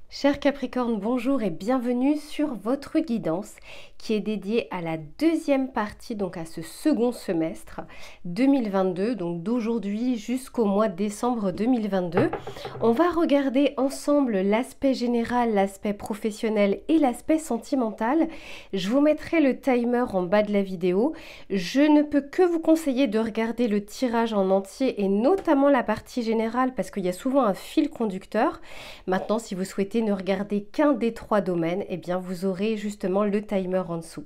Chers Capricorne, bonjour et bienvenue sur votre guidance qui est dédiée à la deuxième partie, donc à ce second semestre 2022, donc d'aujourd'hui jusqu'au mois de décembre 2022. On va regarder ensemble l'aspect général, l'aspect professionnel et l'aspect sentimental. Je vous mettrai le timer en bas de la vidéo. Je ne peux que vous conseiller de regarder le tirage en entier et notamment la partie générale parce qu'il y a souvent un fil conducteur. Maintenant, si vous souhaitez ne regarder qu'un des trois domaines, eh bien vous aurez justement le timer en dessous.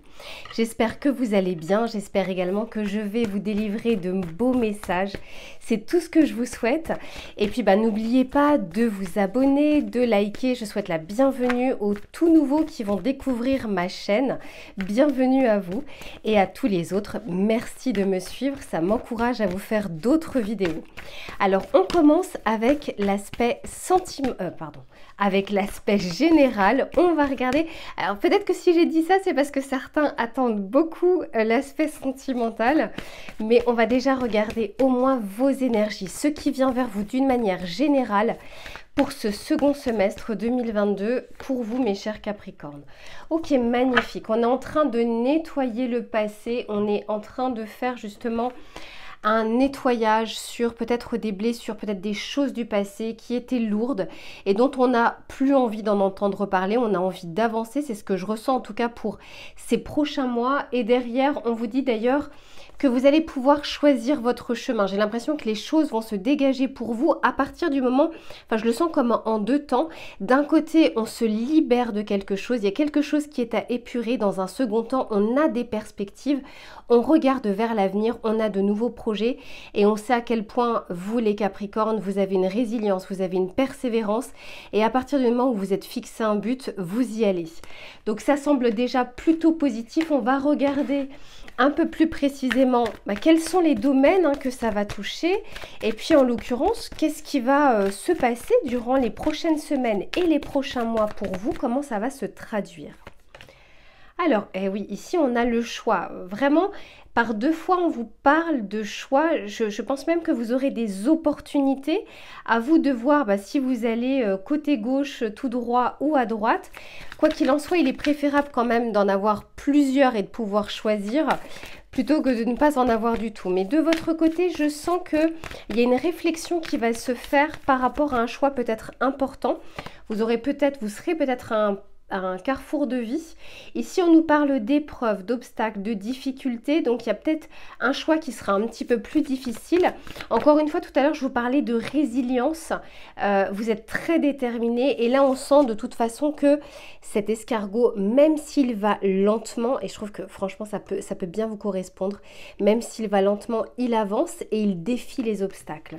J'espère que vous allez bien, j'espère également que je vais vous délivrer de beaux messages. C'est tout ce que je vous souhaite. Et puis n'oubliez pas de vous abonner, de liker. Je souhaite la bienvenue aux tout nouveaux qui vont découvrir ma chaîne. Bienvenue à vous et à tous les autres. Merci de me suivre, ça m'encourage à vous faire d'autres vidéos. Alors on commence avec l'aspect avec l'aspect général. On va regarder, alors peut-être que si j'ai dit ça c'est parce que certains attendent beaucoup l'aspect sentimental, mais on va déjà regarder au moins vos énergies, ce qui vient vers vous d'une manière générale pour ce second semestre 2022 pour vous mes chers Capricornes. Ok, magnifique, on est en train de nettoyer le passé, on est en train de faire justement un nettoyage sur peut-être des blessures, peut-être des choses du passé qui étaient lourdes et dont on n'a plus envie d'en entendre parler, on a envie d'avancer, c'est ce que je ressens en tout cas pour ces prochains mois. Et derrière, on vous dit d'ailleurs que vous allez pouvoir choisir votre chemin. J'ai l'impression que les choses vont se dégager pour vous à partir du moment, je le sens comme en deux temps. D'un côté, on se libère de quelque chose, il y a quelque chose qui est à épurer. Dans un second temps, on a des perspectives, on regarde vers l'avenir, on a de nouveaux projets et on sait à quel point vous les Capricornes, vous avez une résilience, vous avez une persévérance et à partir du moment où vous êtes fixé un but, vous y allez. Donc ça semble déjà plutôt positif. On va regarder un peu plus précisément quels sont les domaines que ça va toucher et puis en l'occurrence qu'est-ce qui va se passer durant les prochaines semaines et les prochains mois pour vous, comment ça va se traduire. Alors, oui, ici on a le choix. Vraiment, par deux fois on vous parle de choix. Je pense même que vous aurez des opportunités. À vous de voir si vous allez côté gauche, tout droit ou à droite. Quoi qu'il en soit, il est préférable quand même d'en avoir plusieurs et de pouvoir choisir plutôt que de ne pas en avoir du tout. Mais de votre côté, je sens qu'il y a une réflexion qui va se faire par rapport à un choix peut-être important. Vous serez peut-être à un carrefour de vie. Ici, on nous parle d'épreuves, d'obstacles, de difficultés. Donc, il y a peut-être un choix qui sera un petit peu plus difficile. Encore une fois, tout à l'heure, je vous parlais de résilience. Vous êtes très déterminé. Et là, on sent de toute façon que cet escargot, même s'il va lentement, et je trouve que franchement, ça peut bien vous correspondre, même s'il va lentement, il avance et il défie les obstacles.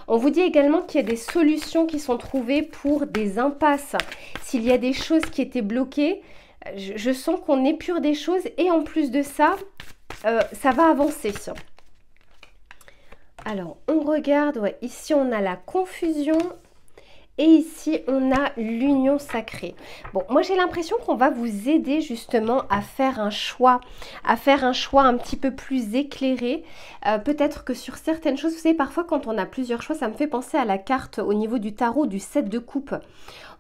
On vous dit également qu'il y a des solutions qui sont trouvées pour des impasses. S'il y a des choses qui étaient bloquées, je sens qu'on épure des choses et en plus de ça, ça va avancer. Alors, on regarde, ici on a la confusion. Et ici, on a l'union sacrée. Bon, moi j'ai l'impression qu'on va vous aider justement à faire un choix un petit peu plus éclairé. Peut-être que sur certaines choses, vous savez, parfois quand on a plusieurs choix, ça me fait penser à la carte au niveau du tarot du 7 de coupe.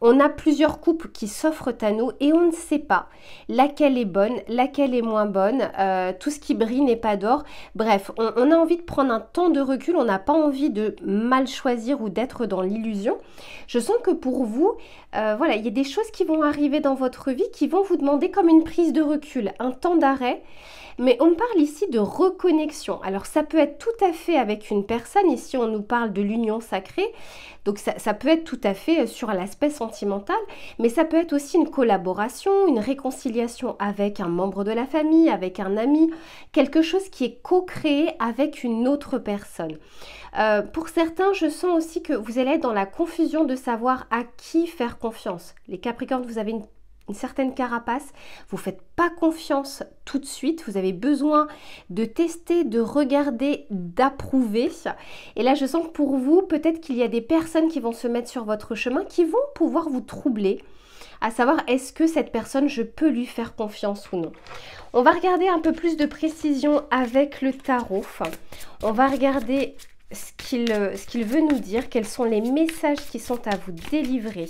On a plusieurs coupes qui s'offrent à nous et on ne sait pas laquelle est bonne, laquelle est moins bonne. Tout ce qui brille n'est pas d'or. Bref, on a envie de prendre un temps de recul. On n'a pas envie de mal choisir ou d'être dans l'illusion. Je sens que pour vous, voilà, il y a des choses qui vont arriver dans votre vie qui vont vous demander comme une prise de recul, un temps d'arrêt. Mais on parle ici de reconnexion. Alors ça peut être tout à fait avec une personne. Ici on nous parle de l'union sacrée. Donc ça peut être tout à fait sur l'aspect sentimental. Mais ça peut être aussi une collaboration, une réconciliation avec un membre de la famille, avec un ami. Quelque chose qui est co-créé avec une autre personne. Pour certains, je sens aussi que vous allez être dans la confusion de savoir à qui faire confiance. Les Capricornes, vous avez une certaine carapace, vous ne faites pas confiance tout de suite, vous avez besoin de tester, de regarder, d'approuver. Et là, je sens que pour vous, peut-être qu'il y a des personnes qui vont se mettre sur votre chemin, qui vont pouvoir vous troubler, à savoir est-ce que cette personne, je peux lui faire confiance ou non. On va regarder un peu plus de précision avec le tarot. On va regarder ce qu'il veut nous dire, quels sont les messages qui sont à vous délivrer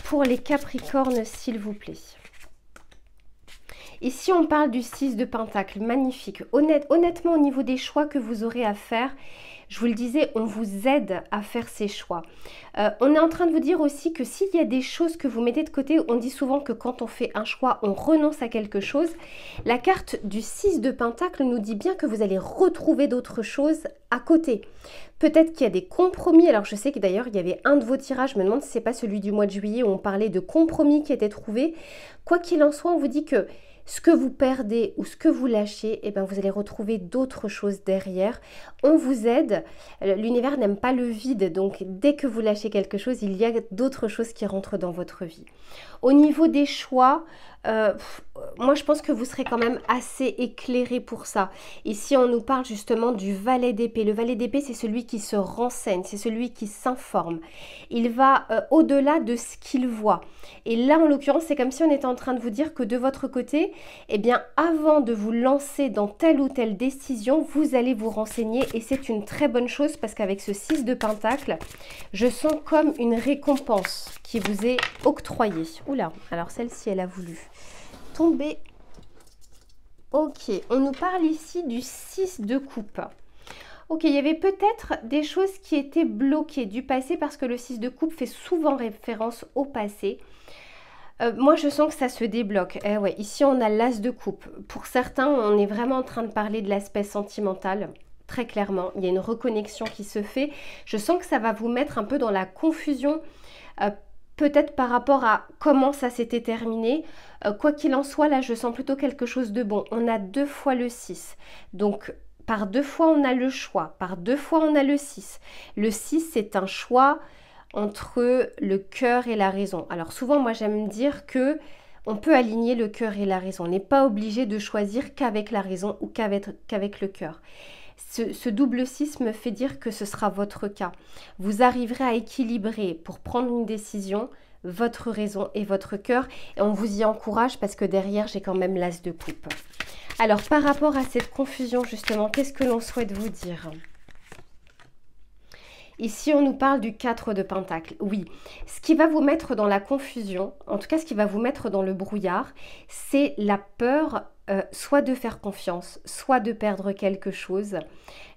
pour les Capricornes, s'il vous plaît. Ici, on parle du 6 de Pentacle, magnifique. Honnêtement, au niveau des choix que vous aurez à faire, je vous le disais, on vous aide à faire ces choix. On est en train de vous dire aussi que s'il y a des choses que vous mettez de côté, on dit souvent que quand on fait un choix, on renonce à quelque chose. La carte du 6 de Pentacle nous dit bien que vous allez retrouver d'autres choses à côté. Peut-être qu'il y a des compromis. Alors, je sais que d'ailleurs, il y avait un de vos tirages, je me demande si ce n'est pas celui du mois de juillet où on parlait de compromis qui étaient trouvés. Quoi qu'il en soit, on vous dit que ce que vous perdez ou ce que vous lâchez, eh bien, vous allez retrouver d'autres choses derrière. On vous aide. L'univers n'aime pas le vide, donc dès que vous lâchez quelque chose, il y a d'autres choses qui rentrent dans votre vie. Au niveau des choix, moi je pense que vous serez quand même assez éclairé pour ça. Ici on nous parle justement du valet d'épée. Le valet d'épée, c'est celui qui se renseigne, c'est celui qui s'informe. Il va au-delà de ce qu'il voit. Et là en l'occurrence, c'est comme si on était en train de vous dire que de votre côté, eh bien avant de vous lancer dans telle ou telle décision, vous allez vous renseigner et c'est une très bonne chose parce qu'avec ce 6 de Pentacle, je sens comme une récompense qui vous est octroyée. Oula, alors celle-ci, elle a voulu tomber. Ok, on nous parle ici du 6 de coupe. Ok, il y avait peut-être des choses qui étaient bloquées du passé parce que le 6 de coupe fait souvent référence au passé. Moi, je sens que ça se débloque. Eh ouais, ici, on a l'as de coupe. Pour certains, on est vraiment en train de parler de l'aspect sentimental. Très clairement, il y a une reconnexion qui se fait. Je sens que ça va vous mettre un peu dans la confusion, peut-être par rapport à comment ça s'était terminé. Quoi qu'il en soit, là, je sens plutôt quelque chose de bon. On a 2 fois le 6. Donc, par 2 fois, on a le choix. Par 2 fois, on a le 6. Le 6, c'est un choix entre le cœur et la raison. Alors, souvent, moi, j'aime dire que on peut aligner le cœur et la raison. On n'est pas obligé de choisir qu'avec la raison ou qu'avec le cœur. Ce double 6 me fait dire que ce sera votre cas. Vous arriverez à équilibrer pour prendre une décision votre raison et votre cœur. Et on vous y encourage parce que derrière, j'ai quand même l'as de coupe. Alors, par rapport à cette confusion, justement, qu'est-ce que l'on souhaite vous dire ? Ici, on nous parle du 4 de Pentacle. Oui, ce qui va vous mettre dans la confusion, en tout cas, ce qui va vous mettre dans le brouillard, c'est la peur soit de faire confiance, soit de perdre quelque chose.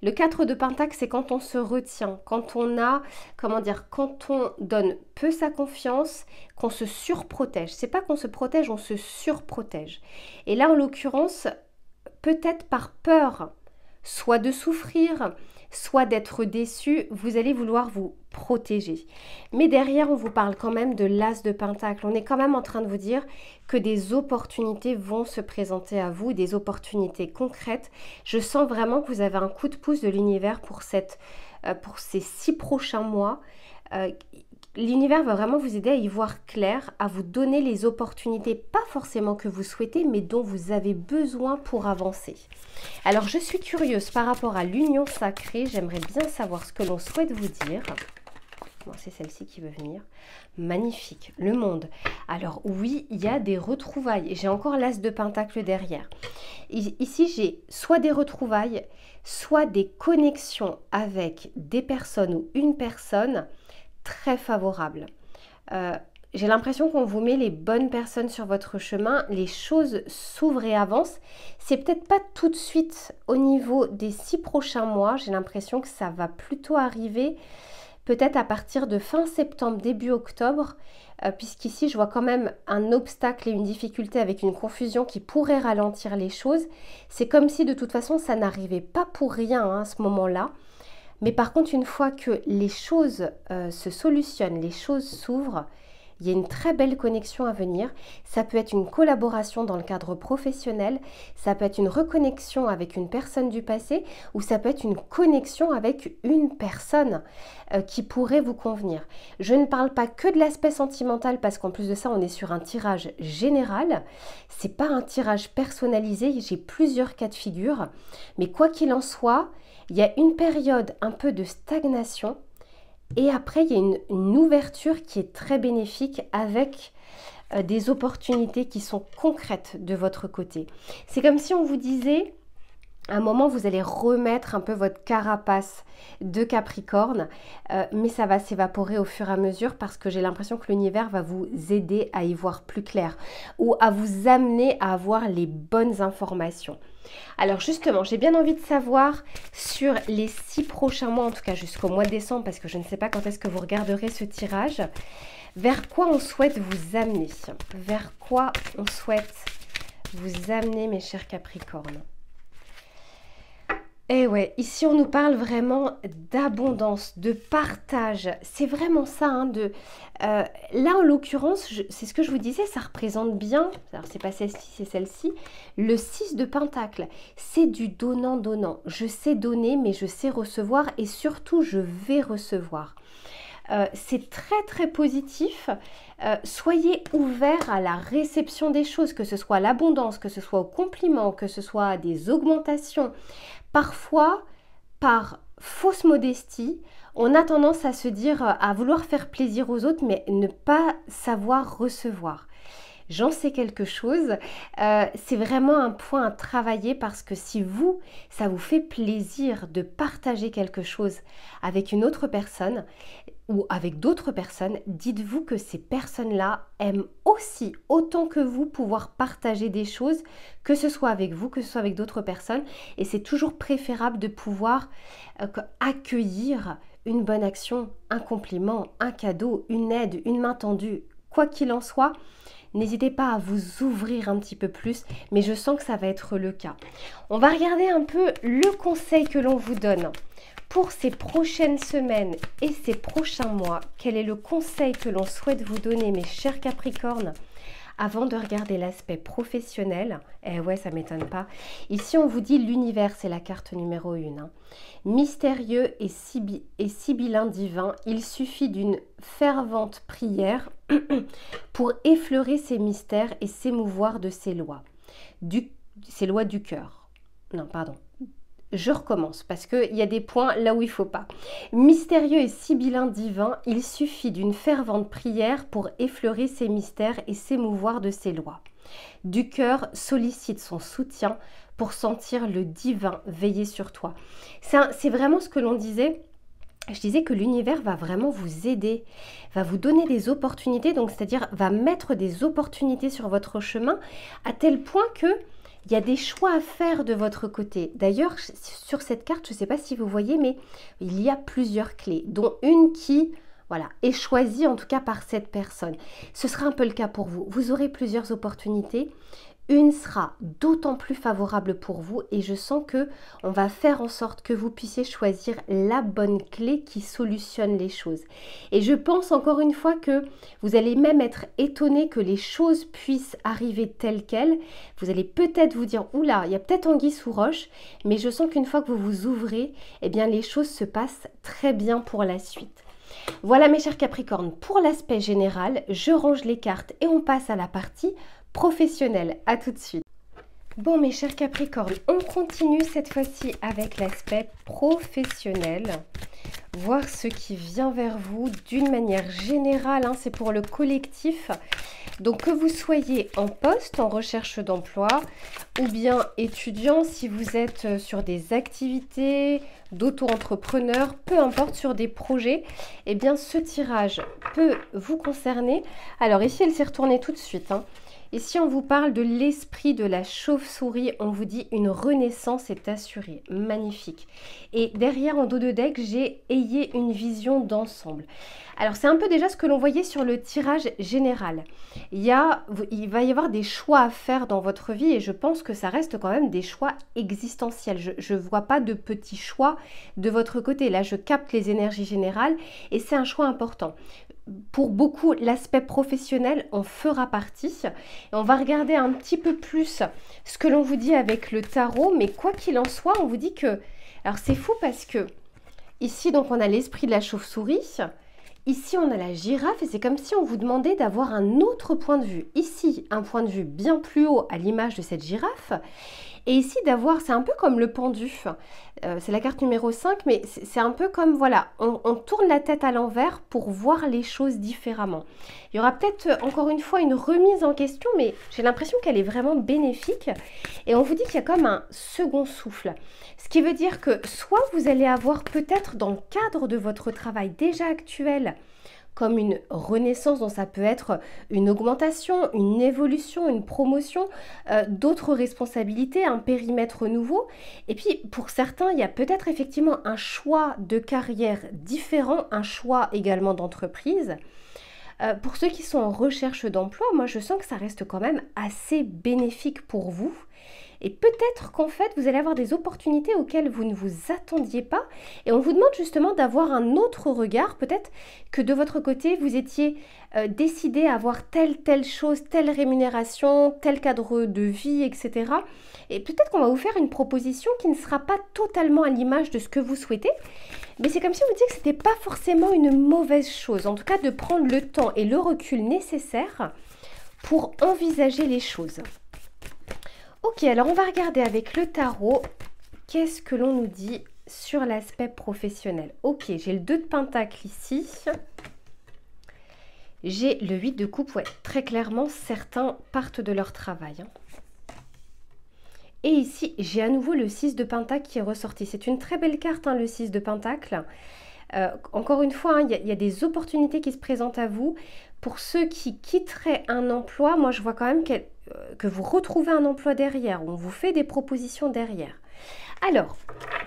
Le 4 de Pentacle, c'est quand on se retient, quand on a, comment dire, quand on donne peu sa confiance, qu'on se surprotège. C'est pas qu'on se protège, on se surprotège. Et là, en l'occurrence, peut-être par peur, soit de souffrir, soit d'être déçu, vous allez vouloir vous protéger. Mais derrière, on vous parle quand même de l'as de Pentacle. On est quand même en train de vous dire que des opportunités vont se présenter à vous, des opportunités concrètes. Je sens vraiment que vous avez un coup de pouce de l'univers pour ces 6 prochains mois. L'univers va vraiment vous aider à y voir clair, à vous donner les opportunités, pas forcément que vous souhaitez, mais dont vous avez besoin pour avancer. Alors, je suis curieuse par rapport à l'union sacrée. J'aimerais bien savoir ce que l'on souhaite vous dire. Bon, c'est celle-ci qui veut venir. Magnifique, le monde. Alors oui, il y a des retrouvailles. J'ai encore l'as de Pentacle derrière. Ici, j'ai soit des retrouvailles, soit des connexions avec des personnes ou une personne très favorable. J'ai l'impression qu'on vous met les bonnes personnes sur votre chemin, les choses s'ouvrent et avancent. C'est peut-être pas tout de suite au niveau des 6 prochains mois, j'ai l'impression que ça va plutôt arriver peut-être à partir de fin septembre, début octobre, puisqu'ici je vois quand même un obstacle et une difficulté avec une confusion qui pourrait ralentir les choses. C'est comme si de toute façon ça n'arrivait pas pour rien à ce moment-là. Mais par contre, une fois que les choses se solutionnent, les choses s'ouvrent, il y a une très belle connexion à venir. Ça peut être une collaboration dans le cadre professionnel, ça peut être une reconnexion avec une personne du passé ou ça peut être une connexion avec une personne qui pourrait vous convenir. Je ne parle pas que de l'aspect sentimental parce qu'en plus de ça, on est sur un tirage général. C'est pas un tirage personnalisé, j'ai plusieurs cas de figure. Mais quoi qu'il en soit, il y a une période un peu de stagnation et après, il y a une ouverture qui est très bénéfique avec des opportunités qui sont concrètes de votre côté. C'est comme si on vous disait, À un moment, vous allez remettre un peu votre carapace de Capricorne, mais ça va s'évaporer au fur et à mesure parce que j'ai l'impression que l'univers va vous aider à y voir plus clair ou à vous amener à avoir les bonnes informations. Alors justement, j'ai bien envie de savoir sur les 6 prochains mois, en tout cas jusqu'au mois de décembre, parce que je ne sais pas quand est-ce que vous regarderez ce tirage, vers quoi on souhaite vous amener? Vers quoi on souhaite vous amener, mes chers Capricornes? Eh ouais, ici on nous parle vraiment d'abondance, de partage. C'est vraiment ça, hein, là en l'occurrence, c'est ce que je vous disais, ça représente bien, alors c'est pas celle-ci, c'est celle-ci, le 6 de Pentacle. C'est du donnant-donnant. Je sais donner, mais je sais recevoir et surtout je vais recevoir. C'est très très positif. Soyez ouverts à la réception des choses, que ce soit l'abondance, que ce soit au compliment, que ce soit des augmentations. Parfois, par fausse modestie, on a tendance à se dire, à vouloir faire plaisir aux autres, mais ne pas savoir recevoir. J'en sais quelque chose, c'est vraiment un point à travailler parce que si vous, ça vous fait plaisir de partager quelque chose avec une autre personne ou avec d'autres personnes, dites-vous que ces personnes-là aiment aussi, autant que vous, pouvoir partager des choses, que ce soit avec vous, que ce soit avec d'autres personnes. Et c'est toujours préférable de pouvoir accueillir une bonne action, un compliment, un cadeau, une aide, une main tendue, quoi qu'il en soit. N'hésitez pas à vous ouvrir un petit peu plus, mais je sens que ça va être le cas. On va regarder un peu le conseil que l'on vous donne pour ces prochaines semaines et ces prochains mois. Quel est le conseil que l'on souhaite vous donner, mes chers Capricornes, avant de regarder l'aspect professionnel? Eh ouais, ça ne m'étonne pas. Ici, on vous dit l'univers, c'est la carte numéro 1. Hein. Mystérieux et sibyllin divin, il suffit d'une fervente prière pour effleurer ces mystères et s'émouvoir de ces lois. Ces lois du cœur. Non, pardon. Je recommence parce qu'il y a des points là où il ne faut pas. Mystérieux et sibyllin divin, il suffit d'une fervente prière pour effleurer ces mystères et s'émouvoir de ces lois. Du cœur sollicite son soutien pour sentir le divin veiller sur toi. C'est vraiment ce que l'on disait. Je disais que l'univers va vraiment vous aider, va vous donner des opportunités, donc c'est-à-dire va mettre des opportunités sur votre chemin à tel point que il y a des choix à faire de votre côté. D'ailleurs, sur cette carte, je ne sais pas si vous voyez, mais il y a plusieurs clés, dont une qui est choisie en tout cas par cette personne. Ce sera un peu le cas pour vous. Vous aurez plusieurs opportunités. Une sera d'autant plus favorable pour vous et je sens que on va faire en sorte que vous puissiez choisir la bonne clé qui solutionne les choses. Et je pense encore une fois que vous allez même être étonné que les choses puissent arriver telles quelles. Vous allez peut-être vous dire, oula, il y a peut-être anguille sous roche, mais je sens qu'une fois que vous vous ouvrez, eh bien les choses se passent très bien pour la suite. Voilà mes chers Capricornes, pour l'aspect général, je range les cartes et on passe à la partie professionnelle. À tout de suite. Bon mes chers Capricornes, on continue cette fois-ci avec l'aspect professionnel. Voir ce qui vient vers vous d'une manière générale, hein, c'est pour le collectif. Donc que vous soyez en poste, en recherche d'emploi ou bien étudiant, si vous êtes sur des activités d'auto-entrepreneur, peu importe sur des projets, eh bien ce tirage peut vous concerner. Alors ici elle s'est retournée tout de suite. Hein. Ici, on vous parle de l'esprit de la chauve-souris. On vous dit une renaissance est assurée. Magnifique. Et derrière, en dos de deck, j'ai ayez une vision d'ensemble. Alors, c'est un peu déjà ce que l'on voyait sur le tirage général. Il va y avoir des choix à faire dans votre vie et je pense que ça reste quand même des choix existentiels. Je ne vois pas de petits choix de votre côté. Là, je capte les énergies générales et c'est un choix important. Pour beaucoup, l'aspect professionnel en fera partie. Et on va regarder un petit peu plus ce que l'on vous dit avec le tarot. Mais quoi qu'il en soit, on vous dit que... Alors c'est fou parce que ici, donc on a l'esprit de la chauve-souris. Ici, on a la girafe et c'est comme si on vous demandait d'avoir un autre point de vue. Ici, un point de vue bien plus haut à l'image de cette girafe. Et ici d'avoir, c'est un peu comme le pendu, c'est la carte numéro 5, mais c'est un peu comme, voilà, on tourne la tête à l'envers pour voir les choses différemment. Il y aura peut-être encore une fois une remise en question, mais j'ai l'impression qu'elle est vraiment bénéfique. Et on vous dit qu'il y a comme un second souffle. Ce qui veut dire que soit vous allez avoir peut-être dans le cadre de votre travail déjà actuel, comme une renaissance, dont ça peut être une augmentation, une évolution, une promotion, d'autres responsabilités, un périmètre nouveau. Et puis pour certains, il y a peut-être effectivement un choix de carrière différent, un choix également d'entreprise. Pour ceux qui sont en recherche d'emploi, moi je sens que ça reste quand même assez bénéfique pour vous. Et peut-être qu'en fait, vous allez avoir des opportunités auxquelles vous ne vous attendiez pas. Et on vous demande justement d'avoir un autre regard. Peut-être que de votre côté, vous étiez décidé à avoir telle chose, telle rémunération, tel cadre de vie, etc. Et peut-être qu'on va vous faire une proposition qui ne sera pas totalement à l'image de ce que vous souhaitez. Mais c'est comme si on vous dit que ce n'était pas forcément une mauvaise chose. En tout cas, de prendre le temps et le recul nécessaire pour envisager les choses. Ok, alors on va regarder avec le tarot, qu'est-ce que l'on nous dit sur l'aspect professionnel. Ok, j'ai le 2 de Pentacle ici. J'ai le 8 de coupe, ouais, très clairement, certains partent de leur travail. Et ici, j'ai à nouveau le 6 de Pentacle qui est ressorti. C'est une très belle carte, le 6 de Pentacle. Encore une fois, il y a des opportunités qui se présentent à vous. Pour ceux qui quitteraient un emploi, moi je vois quand même que vous retrouvez un emploi derrière. On vous fait des propositions derrière. Alors,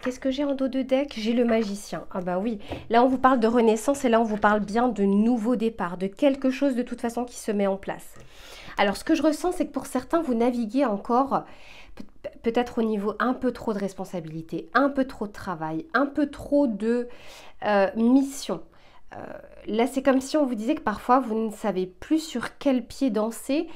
qu'est-ce que j'ai en dos de deck? J'ai le magicien. Ah bah oui, là on vous parle de renaissance et là on vous parle bien de nouveau départ, de quelque chose de toute façon qui se met en place. Alors ce que je ressens, c'est que pour certains, vous naviguez encore peut-être au niveau un peu trop de responsabilité, un peu trop de travail, un peu trop de mission. Là, c'est comme si on vous disait que parfois, vous ne savez plus sur quel pied danser.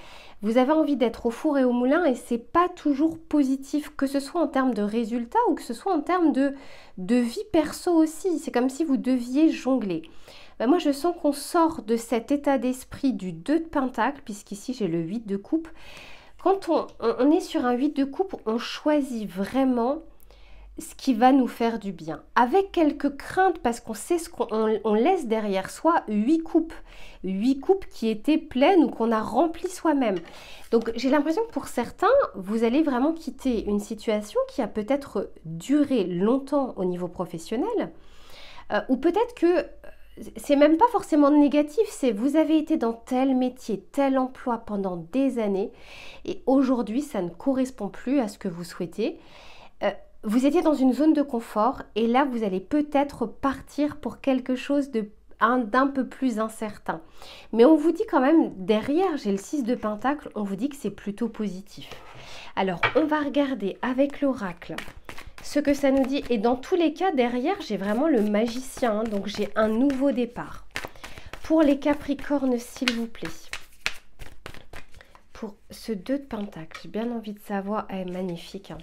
Vous avez envie d'être au four et au moulin et c'est pas toujours positif, que ce soit en termes de résultats ou que ce soit en termes de vie perso aussi. C'est comme si vous deviez jongler. Ben moi, je sens qu'on sort de cet état d'esprit du 2 de Pentacle, puisqu'ici, j'ai le 8 de coupe. Quand on est sur un 8 de coupe, on choisit vraiment ce qui va nous faire du bien. Avec quelques craintes, parce qu'on sait ce qu'on laisse derrière soi, 8 coupes. 8 coupes qui étaient pleines ou qu'on a remplies soi-même. Donc j'ai l'impression que pour certains, vous allez vraiment quitter une situation qui a peut-être duré longtemps au niveau professionnel, ou peut-être que c'est même pas forcément négatif, c'est vous avez été dans tel métier, tel emploi pendant des années et aujourd'hui ça ne correspond plus à ce que vous souhaitez. Vous étiez dans une zone de confort et là vous allez peut-être partir pour quelque chose d'un peu plus incertain. Mais on vous dit quand même, derrière, j'ai le 6 de Pentacle, on vous dit que c'est plutôt positif. Alors on va regarder avec l'oracle ce que ça nous dit. Et dans tous les cas, derrière, j'ai vraiment le magicien. Donc, j'ai un nouveau départ. Pour les Capricornes, s'il vous plaît. Pour ce 2 de Pentacle, j'ai bien envie de savoir. Elle est magnifique.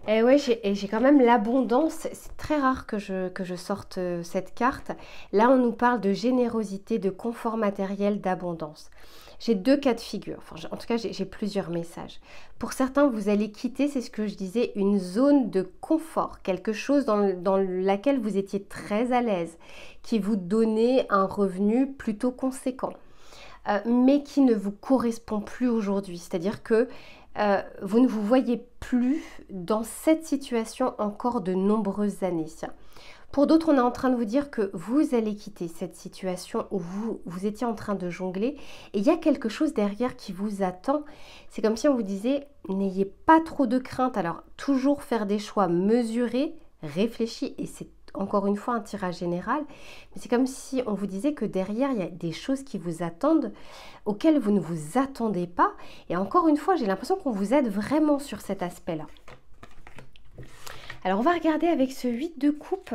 Et ouais, j'ai quand même l'abondance. C'est très rare que je sorte cette carte. Là, on nous parle de générosité, de confort matériel, d'abondance. J'ai 2 cas de figure. Enfin, en tout cas, j'ai plusieurs messages. Pour certains, vous allez quitter, c'est ce que je disais, une zone de confort. Quelque chose dans laquelle vous étiez très à l'aise, qui vous donnait un revenu plutôt conséquent, mais qui ne vous correspond plus aujourd'hui. C'est-à-dire que vous ne vous voyez plus dans cette situation encore de nombreuses années. Pour d'autres, on est en train de vous dire que vous allez quitter cette situation où vous étiez en train de jongler et il y a quelque chose derrière qui vous attend. C'est comme si on vous disait, n'ayez pas trop de crainte. Alors, toujours faire des choix mesurés, réfléchis, et c'est encore une fois un tirage général, mais c'est comme si on vous disait que derrière, il y a des choses qui vous attendent, auxquelles vous ne vous attendez pas. Et encore une fois, j'ai l'impression qu'on vous aide vraiment sur cet aspect-là. Alors, on va regarder avec ce 8 de coupe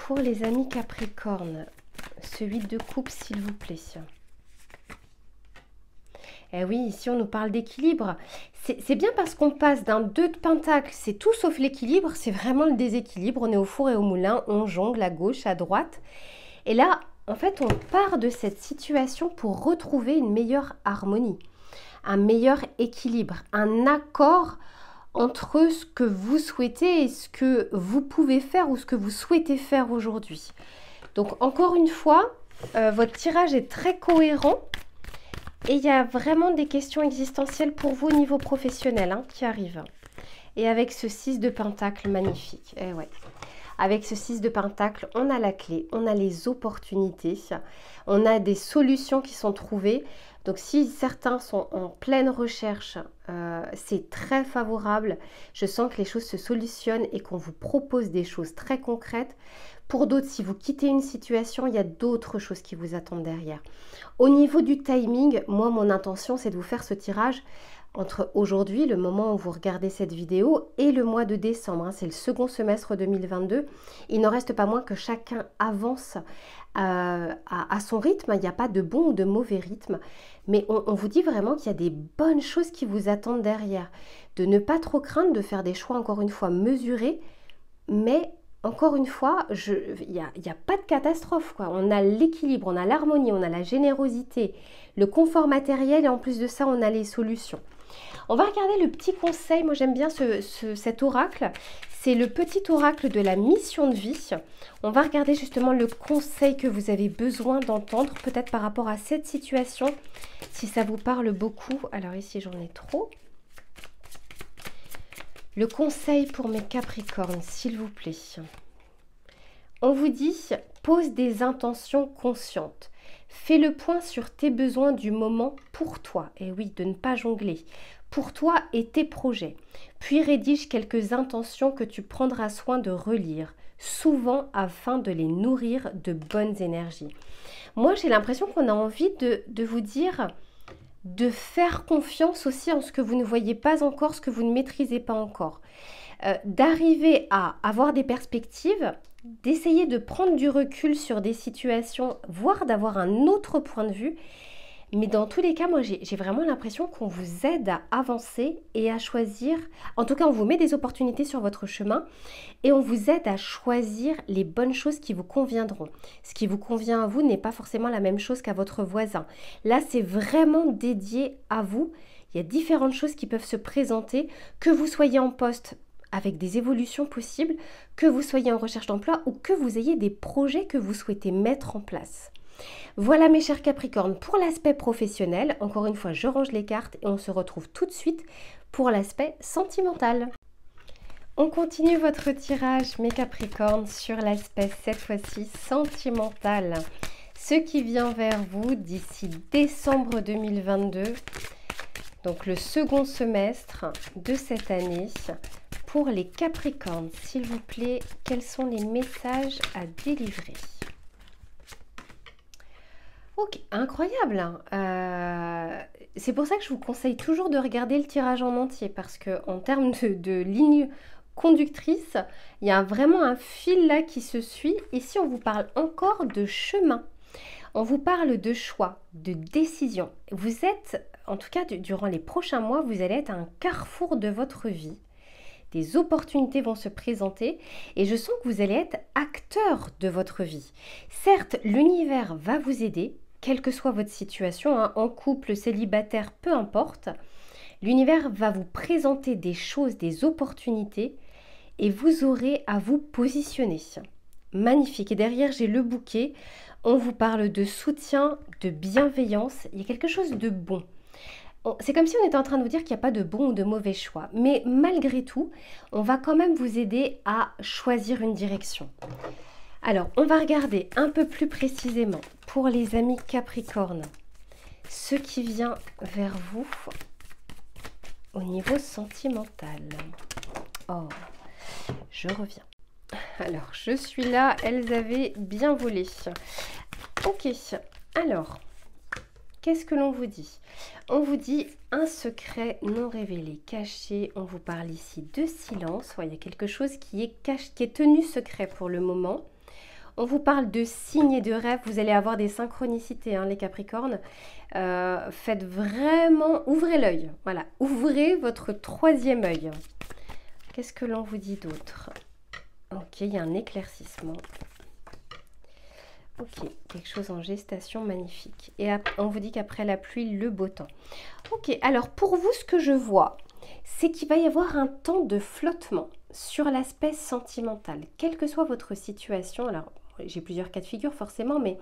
pour les amis Capricorne. Ce 8 de coupe, s'il vous plaît. Eh oui, ici, on nous parle d'équilibre. C'est bien parce qu'on passe d'un 2 de Pentacle, c'est tout sauf l'équilibre, c'est vraiment le déséquilibre. On est au four et au moulin, on jongle à gauche, à droite. Et là, en fait, on part de cette situation pour retrouver une meilleure harmonie. un meilleur équilibre, un accord entre ce que vous souhaitez et ce que vous pouvez faire ou ce que vous souhaitez faire aujourd'hui. Donc encore une fois, votre tirage est très cohérent et il y a vraiment des questions existentielles pour vous au niveau professionnel qui arrivent. Et avec ce 6 de Pentacle magnifique, ouais. Avec ce 6 de Pentacle, on a la clé, on a les opportunités, on a des solutions qui sont trouvées. Donc si certains sont en pleine recherche, c'est très favorable. Je sens que les choses se solutionnent et qu'on vous propose des choses très concrètes. Pour d'autres, si vous quittez une situation, il y a d'autres choses qui vous attendent derrière. Au niveau du timing, moi, mon intention, c'est de vous faire ce tirage entre aujourd'hui, le moment où vous regardez cette vidéo, et le mois de décembre. C'est le second semestre 2022. Il n'en reste pas moins que chacun avance à son rythme. Il n'y a pas de bon ou de mauvais rythme. Mais on vous dit vraiment qu'il y a des bonnes choses qui vous attendent derrière. De ne pas trop craindre, de faire des choix, encore une fois, mesurés. Mais, encore une fois, il n'y a pas de catastrophe, quoi. On a l'équilibre, on a l'harmonie, on a la générosité, le confort matériel et en plus de ça, on a les solutions. On va regarder le petit conseil, moi j'aime bien cet oracle, c'est le petit oracle de la mission de vie. On va regarder justement le conseil que vous avez besoin d'entendre, peut-être par rapport à cette situation, si ça vous parle beaucoup. Alors ici j'en ai trop. Le conseil pour mes Capricornes, s'il vous plaît. On vous dit, pose des intentions conscientes. Fais le point sur tes besoins du moment pour toi. Et oui, de ne pas jongler. Pour toi et tes projets. Puis rédige quelques intentions que tu prendras soin de relire, souvent afin de les nourrir de bonnes énergies. Moi, j'ai l'impression qu'on a envie de vous dire de faire confiance aussi en ce que vous ne voyez pas encore, ce que vous ne maîtrisez pas encore. D'arriver à avoir des perspectives, d'essayer de prendre du recul sur des situations, voire d'avoir un autre point de vue. Mais dans tous les cas, moi, j'ai vraiment l'impression qu'on vous aide à avancer et à choisir. En tout cas, on vous met des opportunités sur votre chemin et on vous aide à choisir les bonnes choses qui vous conviendront. Ce qui vous convient à vous n'est pas forcément la même chose qu'à votre voisin. Là, c'est vraiment dédié à vous. Il y a différentes choses qui peuvent se présenter, que vous soyez en poste avec des évolutions possibles, que vous soyez en recherche d'emploi ou que vous ayez des projets que vous souhaitez mettre en place. Voilà mes chers Capricornes pour l'aspect professionnel. Encore une fois, je range les cartes et on se retrouve tout de suite pour l'aspect sentimental. On continue votre tirage mes Capricornes sur l'aspect cette fois-ci sentimental. Ce qui vient vers vous d'ici décembre 2022, donc le second semestre de cette année. Pour les Capricornes, s'il vous plaît, quels sont les messages à délivrer? Ok, incroyable. C'est pour ça que je vous conseille toujours de regarder le tirage en entier parce que en termes de ligne conductrice, il y a vraiment un fil là qui se suit. Ici, on vous parle encore de chemin. On vous parle de choix, de décision. Vous êtes, en tout cas durant les prochains mois, vous allez être à un carrefour de votre vie. Des opportunités vont se présenter et je sens que vous allez être acteur de votre vie. Certes, l'univers va vous aider, quelle que soit votre situation, en couple, célibataire, peu importe. L'univers va vous présenter des choses, des opportunités et vous aurez à vous positionner. Magnifique. Et derrière, j'ai le bouquet. On vous parle de soutien, de bienveillance. Il y a quelque chose de bon. C'est comme si on était en train de vous dire qu'il n'y a pas de bon ou de mauvais choix. Mais malgré tout, on va quand même vous aider à choisir une direction. Alors, on va regarder un peu plus précisément pour les amis Capricorne, ce qui vient vers vous au niveau sentimental. Oh, je reviens. Alors, je suis là, elles avaient bien volé. Ok, alors... Qu'est-ce que l'on vous dit? On vous dit un secret non révélé, caché. On vous parle ici de silence. Il y a quelque chose qui est caché, qui est tenu secret pour le moment. On vous parle de signes et de rêves. Vous allez avoir des synchronicités, les Capricornes. Faites vraiment... Ouvrez l'œil. Voilà, ouvrez votre troisième œil. Qu'est-ce que l'on vous dit d'autre? Ok, il y a un éclaircissement. Ok, quelque chose en gestation, magnifique. Et on vous dit qu'après la pluie, le beau temps. Ok, alors pour vous, ce que je vois, c'est qu'il va y avoir un temps de flottement sur l'aspect sentimental, quelle que soit votre situation. Alors, j'ai plusieurs cas de figure forcément, mais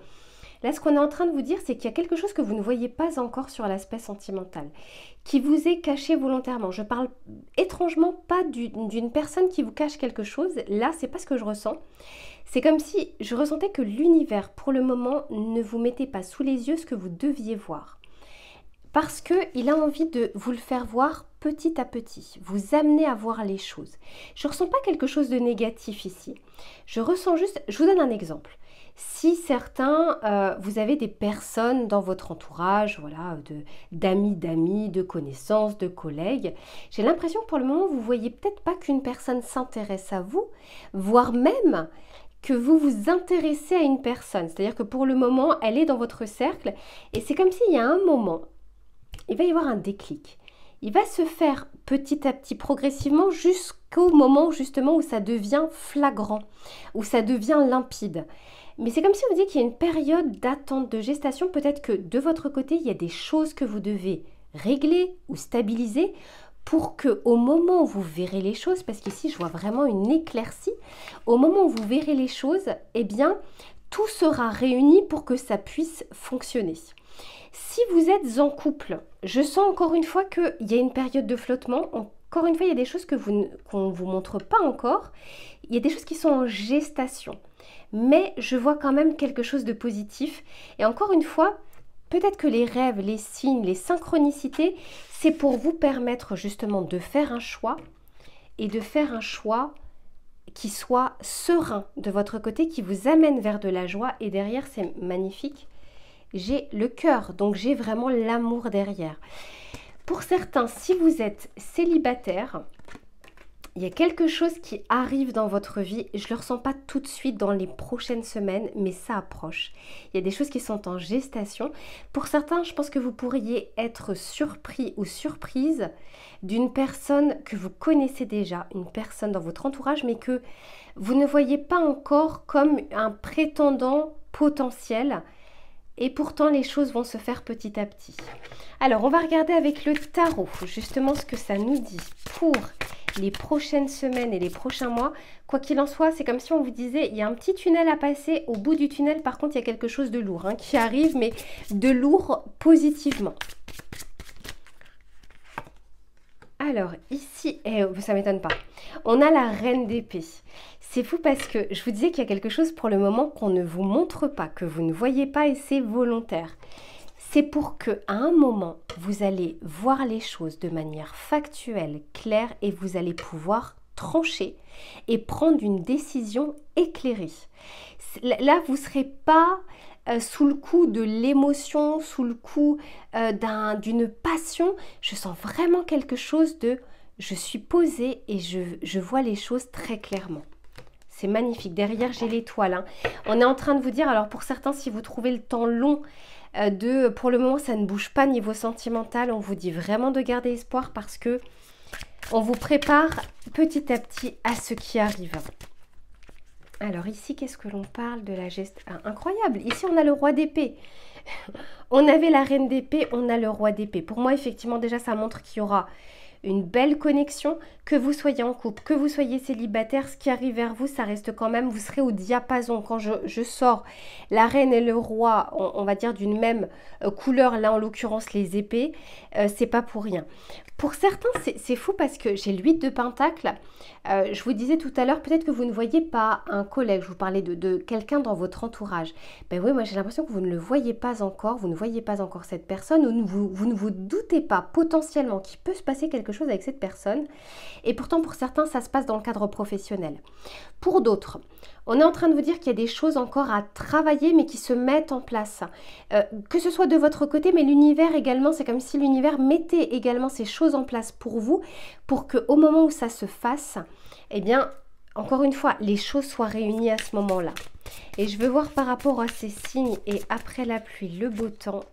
là, ce qu'on est en train de vous dire, c'est qu'il y a quelque chose que vous ne voyez pas encore sur l'aspect sentimental, qui vous est caché volontairement. Je parle étrangement pas d'une personne qui vous cache quelque chose. Là, c'est pas ce que je ressens. C'est comme si je ressentais que l'univers, pour le moment, ne vous mettait pas sous les yeux ce que vous deviez voir. Parce qu'il a envie de vous le faire voir petit à petit, vous amener à voir les choses. Je ne ressens pas quelque chose de négatif ici. Je ressens juste, je vous donne un exemple. Si certains, vous avez des personnes dans votre entourage, voilà, d'amis, de connaissances, de collègues, j'ai l'impression que pour le moment, vous ne voyez peut-être pas qu'une personne s'intéresse à vous, voire même que vous vous intéressez à une personne. C'est-à-dire que pour le moment, elle est dans votre cercle et c'est comme s'il y a un moment, il va y avoir un déclic. Il va se faire petit à petit, progressivement, jusqu'au moment justement où ça devient flagrant, où ça devient limpide. Mais c'est comme si on vous dit qu'il y a une période d'attente, de gestation. Peut-être que de votre côté, il y a des choses que vous devez régler ou stabiliser pour que au moment où vous verrez les choses, parce qu'ici je vois vraiment une éclaircie, au moment où vous verrez les choses, eh bien, tout sera réuni pour que ça puisse fonctionner. Si vous êtes en couple, je sens encore une fois qu'il y a une période de flottement. Encore une fois, il y a des choses qu'on ne vous montre pas encore. Il y a des choses qui sont en gestation. Mais je vois quand même quelque chose de positif. Et encore une fois, peut-être que les rêves, les signes, les synchronicités, c'est pour vous permettre justement de faire un choix et de faire un choix qui soit serein de votre côté, qui vous amène vers de la joie. Et derrière, c'est magnifique. J'ai le cœur, donc j'ai vraiment l'amour derrière. Pour certains, si vous êtes célibataire, il y a quelque chose qui arrive dans votre vie. Je ne le ressens pas tout de suite dans les prochaines semaines, mais ça approche. Il y a des choses qui sont en gestation. Pour certains, je pense que vous pourriez être surpris ou surprise d'une personne que vous connaissez déjà, une personne dans votre entourage, mais que vous ne voyez pas encore comme un prétendant potentiel. Et pourtant, les choses vont se faire petit à petit. Alors, on va regarder avec le tarot, justement, ce que ça nous dit pour les prochaines semaines et les prochains mois. Quoi qu'il en soit, c'est comme si on vous disait, il y a un petit tunnel à passer. Au bout du tunnel, par contre, il y a quelque chose de lourd qui arrive, mais de lourd positivement. Alors, ici, ça ne m'étonne pas, on a la reine d'épée. C'est fou parce que je vous disais qu'il y a quelque chose pour le moment qu'on ne vous montre pas, que vous ne voyez pas et c'est volontaire. C'est pour qu'à un moment, vous allez voir les choses de manière factuelle, claire et vous allez pouvoir trancher et prendre une décision éclairée. Là, vous ne serez pas sous le coup de l'émotion, sous le coup d'une passion. Je sens vraiment quelque chose de je suis posée et je vois les choses très clairement. C'est magnifique. Derrière, j'ai l'étoile. On est en train de vous dire, alors pour certains, si vous trouvez le temps long, pour le moment, ça ne bouge pas niveau sentimental. On vous dit vraiment de garder espoir parce que on vous prépare petit à petit à ce qui arrive. Alors ici, qu'est-ce que l'on parle de la gestion? Incroyable. Ici, on a le roi d'épée. On avait la reine d'épée, on a le roi d'épée. Pour moi, effectivement, déjà, ça montre qu'il y aura une belle connexion, que vous soyez en couple, que vous soyez célibataire, ce qui arrive vers vous, ça reste quand même, vous serez au diapason. Quand je sors la reine et le roi, on va dire d'une même couleur, là en l'occurrence les épées, c'est pas pour rien. Pour certains, c'est fou parce que j'ai le 8 de Pentacle. Je vous disais tout à l'heure, peut-être que vous ne voyez pas un collègue, je vous parlais de quelqu'un dans votre entourage. Ben oui, moi j'ai l'impression que vous ne le voyez pas encore, vous ne voyez pas encore cette personne, ou vous ne vous doutez pas potentiellement qu'il peut se passer quelque chose avec cette personne. Et pourtant, pour certains, ça se passe dans le cadre professionnel. Pour d'autres, on est en train de vous dire qu'il y a des choses encore à travailler, mais qui se mettent en place. Que ce soit de votre côté, mais l'univers également, c'est comme si l'univers mettait également ces choses en place pour vous, pour qu'au moment où ça se fasse, eh bien, encore une fois, les choses soient réunies à ce moment-là. Et je veux voir par rapport à ces signes, et après la pluie, le beau temps.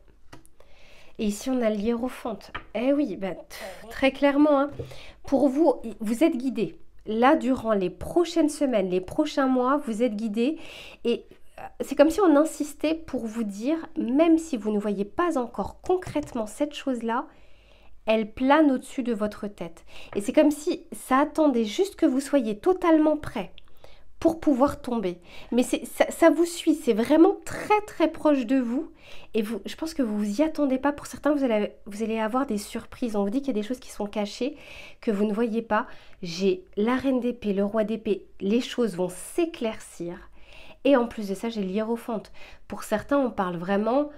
Et ici, on a le hiérophante. Eh oui, bah, très clairement, pour vous, vous êtes guidé. Là, durant les prochaines semaines, les prochains mois, vous êtes guidé. Et c'est comme si on insistait pour vous dire, même si vous ne voyez pas encore concrètement cette chose-là, elle plane au-dessus de votre tête. Et c'est comme si ça attendait juste que vous soyez totalement prêt pour pouvoir tomber. Mais ça vous suit, c'est vraiment très très proche de vous. Et vous, je pense que vous vous y attendez pas. Pour certains, vous allez avoir des surprises. On vous dit qu'il y a des choses qui sont cachées, que vous ne voyez pas. J'ai la reine d'épée, le roi d'épée. Les choses vont s'éclaircir. Et en plus de ça, j'ai l'hiérophante. Pour certains, on parle vraiment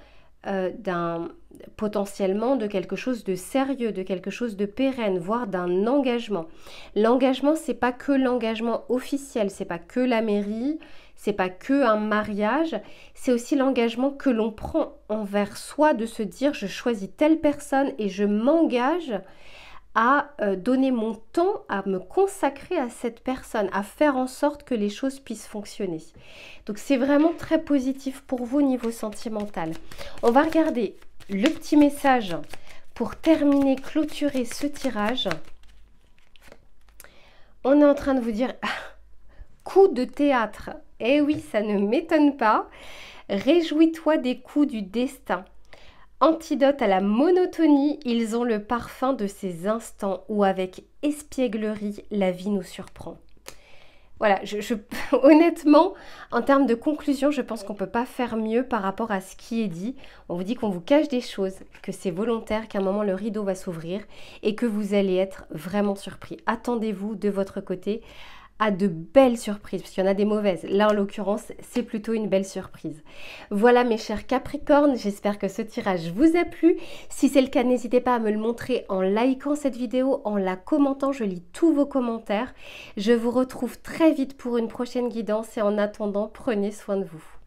potentiellement de quelque chose de sérieux, de quelque chose de pérenne, voire d'un engagement. L'engagement, c'est pas que l'engagement officiel, c'est pas que la mairie, c'est pas que un mariage, c'est aussi l'engagement que l'on prend envers soi de se dire je choisis telle personne et je m'engage à donner mon temps, à me consacrer à cette personne, à faire en sorte que les choses puissent fonctionner. Donc c'est vraiment très positif pour vous au niveau sentimental. On va regarder le petit message pour terminer, clôturer ce tirage. On est en train de vous dire coup de théâtre. Eh oui, ça ne m'étonne pas. Réjouis-toi des coups du destin. Antidote à la monotonie, ils ont le parfum de ces instants où avec espièglerie, la vie nous surprend. Voilà, honnêtement, en termes de conclusion, je pense qu'on ne peut pas faire mieux par rapport à ce qui est dit. On vous dit qu'on vous cache des choses, que c'est volontaire, qu'à un moment le rideau va s'ouvrir et que vous allez être vraiment surpris. Attendez-vous de votre côté à de belles surprises, parce qu'il y en a des mauvaises. Là, en l'occurrence, c'est plutôt une belle surprise. Voilà, mes chers Capricornes, j'espère que ce tirage vous a plu. Si c'est le cas, n'hésitez pas à me le montrer en likant cette vidéo, en la commentant. Je lis tous vos commentaires. Je vous retrouve très vite pour une prochaine guidance et en attendant, prenez soin de vous.